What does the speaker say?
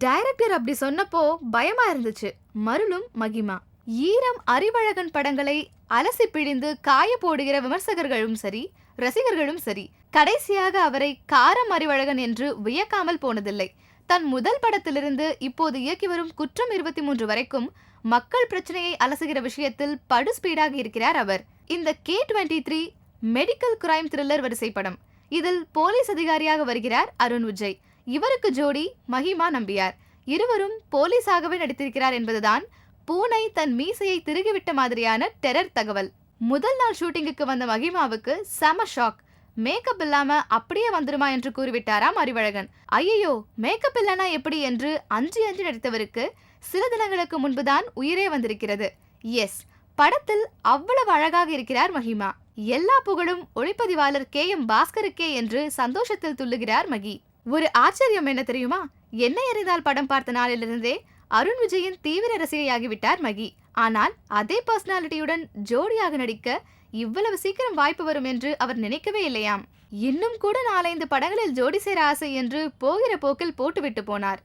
Director அப்படி சொன்னப்போ பயமா இருந்துச்சு. மருளும் மகிமா. ஈரம் அறிவழகன் படங்களை அலசி பிழிந்து காய போடுகிற விமர்சகர்களும் சரி, ரசிகர்களும் சரி, கடைசியாக அவரை காரம் அறிவழகன் என்று வியக்காமல் போனதில்லை. தன் முதல் படத்திலிருந்து இப்போது இயக்கி வரும் குற்றம் 23 வரைக்கும் மக்கள் பிரச்சனையை அலசுகிற விஷயத்தில் படு ஸ்பீடாக இருக்கிறார் அவர். இந்த K23 மெடிக்கல் கிரைம் த்ரில்லர் வரிசை படம். இதில் போலீஸ் அதிகாரியாக வருகிறார் அருண் விஜய். இவருக்கு ஜோடி மகிமா நம்பியார். இருவரும் போலீஸாகவே நடித்திருக்கிறார் என்பதுதான் பூனை தன் மீசையை திருகிவிட்ட மாதிரியான டெரர் தகவல். முதல் நாள் ஷூட்டிங்குக்கு வந்த மகிமாவுக்கு செம ஷாக். மேக்கப் இல்லாம அப்படியே வந்துருமா என்று கூறிவிட்டாராம் அறிவழகன். ஐயோ, மேக்கப் இல்லனா எப்படி என்று அஞ்சி நடித்தவருக்கு சில தினங்களுக்கு முன்புதான் உயிரே வந்திருக்கிறது. எஸ், படத்தில் அவ்வளவு அழகாக இருக்கிறார் மகிமா. எல்லா புகழும் ஒளிப்பதிவாளர் KM பாஸ்கருக்கே என்று சந்தோஷத்தில் துள்ளுகிறார் மகி. ஒரு ஆச்சரியம் என்ன தெரியுமா? என்னை அறிந்தால் படம் பார்த்த நாளிலிருந்தே அருண் விஜயின் தீவிர ரசிகையாகிவிட்டார் மகி. ஆனால் அதே பர்சனாலிட்டியுடன் ஜோடியாக நடிக்க இவ்வளவு சீக்கிரம் வாய்ப்பு வரும் என்று அவர் நினைக்கவே இல்லையாம். இன்னும் கூட 4-5 படங்களில் ஜோடி சேர ஆசை என்று போகிற போக்கில் போட்டுவிட்டு போனார்.